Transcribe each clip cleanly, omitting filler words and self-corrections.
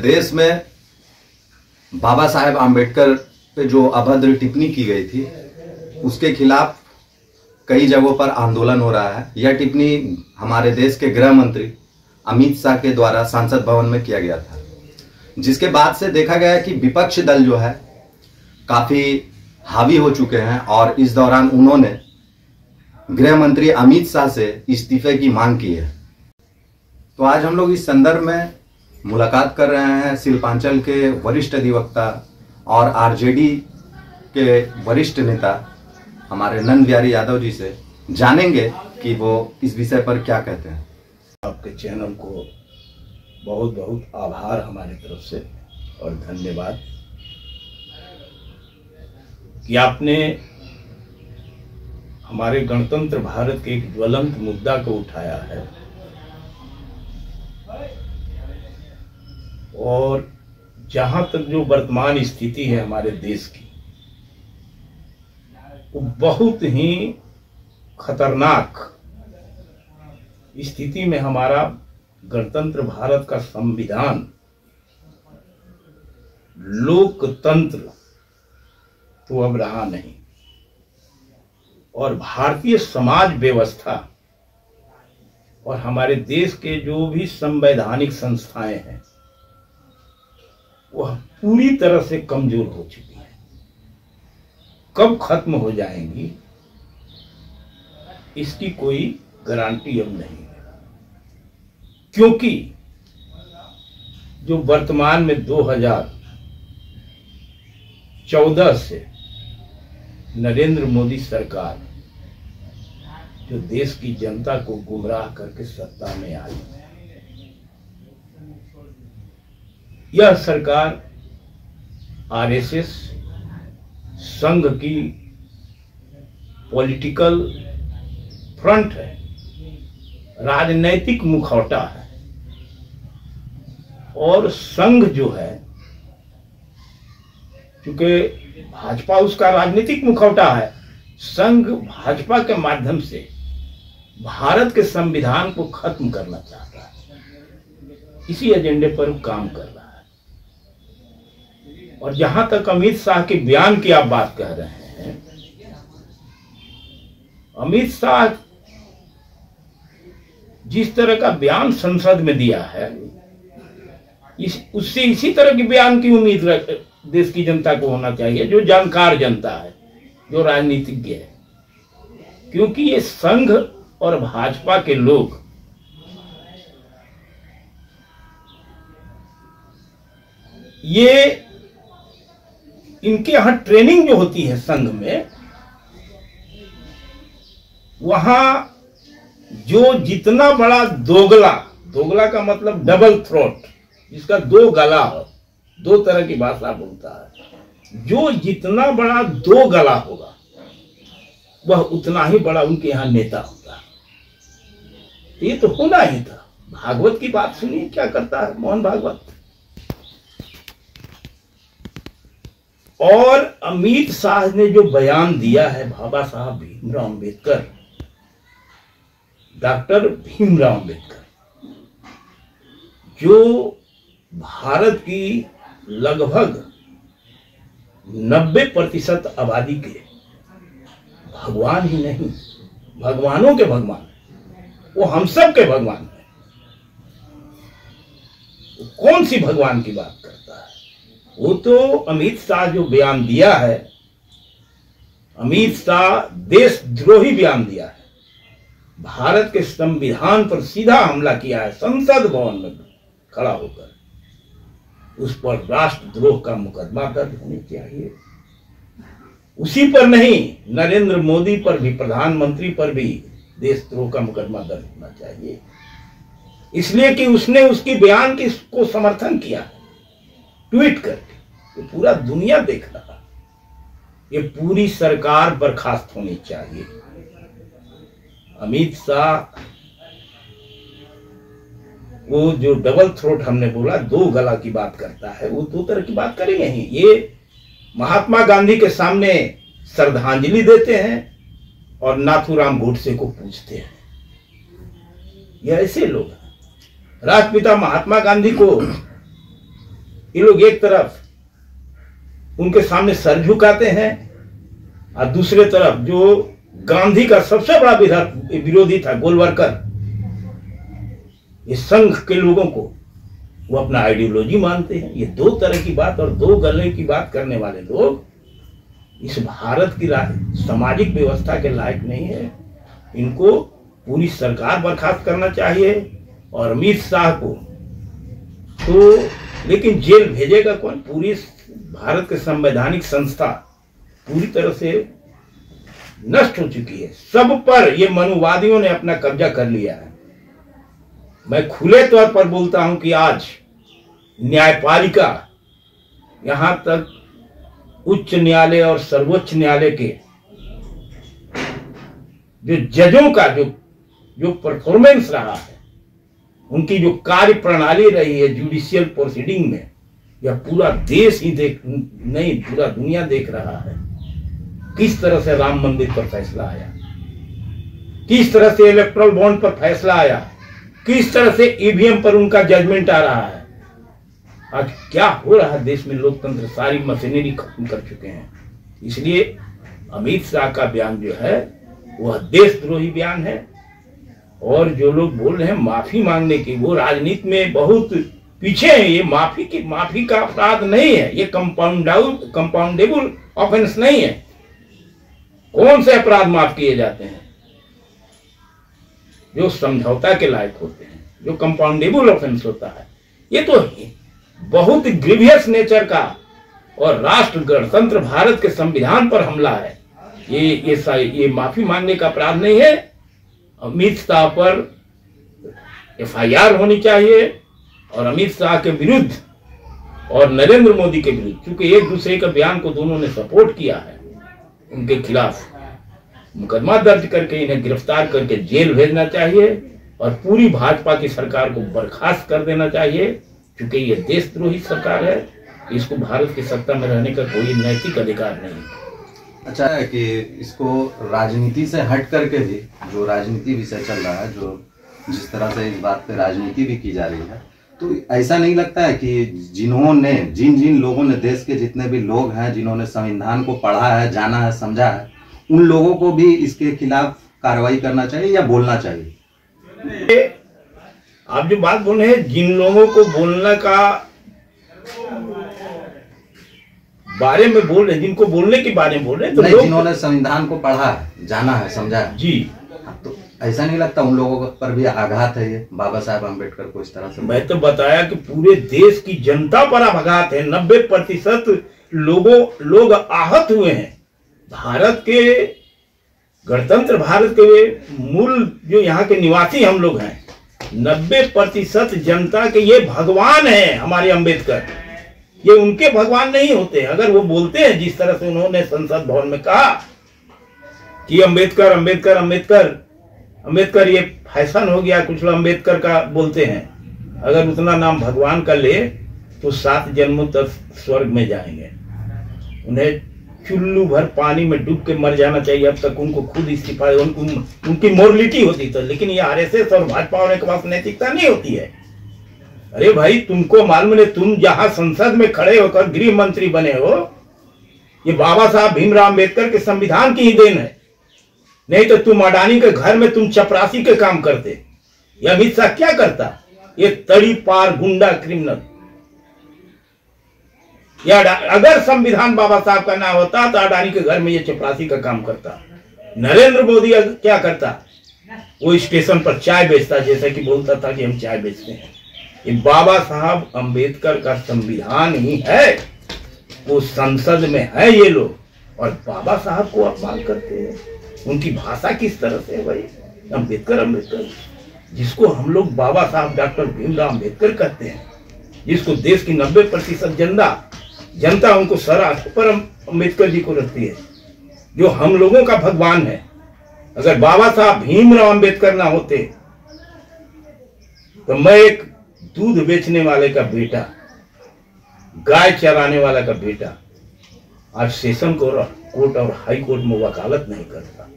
देश में बाबा साहेब आम्बेडकर पे जो अभद्र टिप्पणी की गई थी उसके खिलाफ कई जगहों पर आंदोलन हो रहा है। यह टिप्पणी हमारे देश के गृह मंत्री अमित शाह के द्वारा संसद भवन में किया गया था, जिसके बाद से देखा गया कि विपक्ष दल जो है काफी हावी हो चुके हैं और इस दौरान उन्होंने गृह मंत्री अमित शाह से इस्तीफे की मांग की है। तो आज हम लोग इस संदर्भ में मुलाकात कर रहे हैं शिल्पांचल के वरिष्ठ अधिवक्ता और आरजेडी के वरिष्ठ नेता हमारे नंद बिहारी यादव जी से। जानेंगे कि वो इस विषय पर क्या कहते हैं। आपके चैनल को बहुत बहुत आभार हमारी तरफ से और धन्यवाद कि आपने हमारे गणतंत्र भारत के एक ज्वलंत मुद्दा को उठाया है और जहां तक जो वर्तमान स्थिति है हमारे देश की, वो बहुत ही खतरनाक स्थिति में हमारा गणतंत्र भारत का संविधान, लोकतंत्र तो अब रहा नहीं और भारतीय समाज व्यवस्था और हमारे देश के जो भी संवैधानिक संस्थाएं हैं वह पूरी तरह से कमजोर हो चुकी है। कब खत्म हो जाएंगी इसकी कोई गारंटी अब नहीं है, क्योंकि जो वर्तमान में 2014 से नरेंद्र मोदी सरकार जो देश की जनता को गुमराह करके सत्ता में आई, यह सरकार आरएसएस संघ की पॉलिटिकल फ्रंट है, राजनैतिक मुखौटा है और संघ जो है, क्योंकि भाजपा उसका राजनीतिक मुखौटा है, संघ भाजपा के माध्यम से भारत के संविधान को खत्म करना चाहता है। इसी एजेंडे पर वो काम कर रहा है। और जहां तक अमित शाह के बयान की आप बात कह रहे हैं, अमित शाह जिस तरह का बयान संसद में दिया है, उससे इसी तरह के बयान की उम्मीद देश की जनता को होना चाहिए, जो जानकार जनता है, जो राजनीतिज्ञ है। क्योंकि ये संघ और भाजपा के लोग ये इनके यहां ट्रेनिंग जो होती है संघ में, वहां जो जितना बड़ा दोगला, दोगला का मतलब डबल थ्रोट, जिसका दो गला हो, दो तरह की भाषा बोलता है, जो जितना बड़ा दो गला होगा वह उतना ही बड़ा उनके यहां नेता होगा। ये तो होना ही था। भागवत की बात सुनिए क्या करता है मोहन भागवत। और अमित शाह ने जो बयान दिया है, बाबा साहब भीमराव अंबेडकर, डॉक्टर भीमराव अंबेडकर, जो भारत की लगभग 90% आबादी के भगवान ही नहीं, भगवानों के भगवान, वो हम सब के भगवान है। वो कौन सी भगवान की बात करता है? वो तो अमित शाह जो बयान दिया है, अमित शाह देशद्रोही बयान दिया है, भारत के संविधान पर सीधा हमला किया है संसद भवन में खड़ा होकर। उस पर राष्ट्रद्रोह का मुकदमा दर्ज होनी चाहिए। उसी पर नहीं, नरेंद्र मोदी पर भी, प्रधानमंत्री पर भी देशद्रोह का मुकदमा दर्ज होना चाहिए, इसलिए कि उसने उसकी बयान की को समर्थन किया ट्वीट करके। ये पूरा दुनिया देख रहा। ये पूरी सरकार बर्खास्त होनी चाहिए। अमित शाह वो जो डबल थ्रोट हमने बोला, दो गला की बात करता है, वो दो तरह की बात करेंगे ही। ये महात्मा गांधी के सामने श्रद्धांजलि देते हैं और नाथूराम गोडसे को पूछते हैं। ये ऐसे लोग हैं। राष्ट्रपिता महात्मा गांधी को ये लोग एक तरफ उनके सामने सर झुकाते हैं और दूसरे तरफ जो गांधी का सबसे बड़ा विरोधी था गोलवरकर, इस संघ के लोगों को वो अपना आइडियोलॉजी मानते हैं। ये दो तरह की बात और दो गले की बात करने वाले लोग इस भारत की सामाजिक व्यवस्था के लायक नहीं है। इनको पूरी सरकार बर्खास्त करना चाहिए और अमित शाह को तो, लेकिन जेल भेजेगा कौन? पूरी भारत के संवैधानिक संस्था पूरी तरह से नष्ट हो चुकी है। सब पर ये मनुवादियों ने अपना कब्जा कर लिया है। मैं खुले तौर पर बोलता हूं कि आज न्यायपालिका, यहां तक उच्च न्यायालय और सर्वोच्च न्यायालय के जो जजों का जो परफॉर्मेंस रहा है, उनकी जो कार्य प्रणाली रही है जुडिशियल प्रोसीडिंग में, यह पूरा देश ही नहीं पूरा दुनिया देख रहा है। किस तरह से राम मंदिर पर फैसला आया, किस तरह से इलेक्ट्रल बॉन्ड पर फैसला आया, किस तरह से ईवीएम पर उनका जजमेंट आ रहा है। आज क्या हो रहा है देश में? लोकतंत्र सारी मशीनरी खत्म कर चुके हैं। इसलिए अमित शाह का बयान जो है वह देशद्रोही बयान है। और जो लोग बोल रहे हैं माफी मांगने की, वो राजनीति में बहुत पीछे है। ये माफी का अपराध नहीं है, ये कंपाउंडेबल ऑफेंस नहीं है। कौन से अपराध माफ किए जाते हैं? जो समझौता के लायक होते हैं, जो कंपाउंडेबल ऑफेंस होता है। ये तो बहुत ग्रीवियस नेचर का और राष्ट्र गणतंत्र भारत के संविधान पर हमला है। ये माफी मांगने का अपराध नहीं है। अमित शाह पर एफआईआर होनी चाहिए और अमित शाह के विरुद्ध और नरेंद्र मोदी के विरुद्ध, क्योंकि एक दूसरे के बयान को दोनों ने सपोर्ट किया है, उनके खिलाफ मुकदमा दर्ज करके इन्हें गिरफ्तार करके जेल भेजना चाहिए और पूरी भाजपा की सरकार को बर्खास्त कर देना चाहिए, क्योंकि ये देशद्रोही सरकार है। इसको भारत की सत्ता में रहने का कोई नैतिक अधिकार नहीं है। अच्छा है कि इसको राजनीति से हट करके भी, जो राजनीति विषय चल रहा है, जो जिस तरह से इस बात पे राजनीति भी की जा रही है, तो ऐसा नहीं लगता है कि जिन लोगों ने, देश के जितने भी लोग हैं जिन्होंने संविधान को पढ़ा है, जाना है, समझा है, उन लोगों को भी इसके खिलाफ कार्रवाई करना चाहिए या बोलना चाहिए? आप जो बात बोल रहे हैं, जिन लोगों को बोलने का बारे में बोल रहे हैं, जिनको बोलने के बारे में बोल रहे हैं, तो नहीं, जिन्होंने संविधान को पढ़ा है, जाना है, समझा है जी, तो ऐसा नहीं लगता उन लोगों पर भी आघात है ये बाबा साहब अम्बेडकर को इस तरह से? मैं तो बताया कि पूरे देश की जनता पर आघात है। 90% लोग आहत हुए हैं। भारत के गणतंत्र भारत के मूल जो यहाँ के निवासी हम लोग हैं, 90% जनता के ये भगवान है हमारे अम्बेडकर। ये उनके भगवान नहीं होते। अगर वो बोलते हैं जिस तरह से उन्होंने संसद भवन में कहा कि अम्बेडकर अम्बेडकर अम्बेडकर अम्बेडकर, ये फैशन हो गया, कुछ लोग अम्बेडकर का बोलते हैं। अगर उतना नाम भगवान का ले तो 7 जन्मों तक स्वर्ग में जाएंगे। उन्हें चुल्लू भर पानी में डूब के मर जाना चाहिए। अब तक उनको खुद इस्तीफा, उनकी मोरलिटी होती तो, लेकिन ये आरएसएस और भाजपा वाले के पास नैतिकता नहीं होती है। अरे भाई, तुमको मालूम है, तुम जहां संसद में खड़े होकर गृह मंत्री बने हो, ये बाबा साहब भीमराव अम्बेडकर के संविधान की ही देन है। नहीं तो तुम अडानी के घर में तुम चपरासी के काम करते। ये अमित शाह क्या करता? ये तड़ी पार गुंडा क्रिमिनल। या अगर संविधान बाबा साहब का ना होता तो अडानी के घर में ये चपरासी का काम करता। नरेंद्र मोदी क्या करता? वो स्टेशन पर चाय बेचता, जैसा कि बोलता था कि हम चाय बेचते हैं। ये बाबा साहब अम्बेडकर का संविधान ही है, वो संसद में है ये लोग, और बाबा साहब को अपमान करते हैं। उनकी भाषा किस तरह से है भाई? अम्बेडकर अम्बेडकर, जिसको हम लोग बाबा साहब डॉक्टर भीमराव अम्बेडकर कहते हैं, जिसको देश की 90% जनता उनको सर आंखों पर अम्बेडकर जी को रखती है, जो हम लोगों का भगवान है। अगर बाबा साहब भीमराव अम्बेडकर ना होते तो मैं एक दूध बेचने वाले का बेटा, गाय चराने वाला का बेटा, आज सेशन कोर्ट और हाई कोर्ट में वकालत नहीं करता।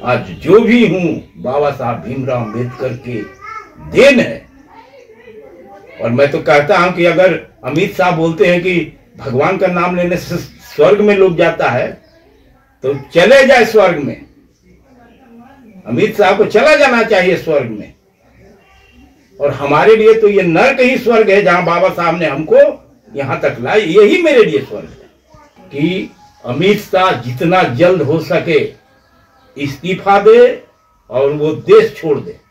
आज जो भी हूं बाबा साहब भीमराव अम्बेडकर के देन है। और मैं तो कहता हूं कि अगर अमित शाह बोलते हैं कि भगवान का नाम लेने से स्वर्ग में लोग जाता है, तो चले जाए स्वर्ग में। अमित शाह को चला जाना चाहिए स्वर्ग में। और हमारे लिए तो ये नर्क ही स्वर्ग है, जहां बाबा साहब ने हमको यहां तक लाए। यही मेरे लिए स्वर्ग है कि अमित शाह जितना जल्द हो सके इस्तीफा दे और वो देश छोड़ दे।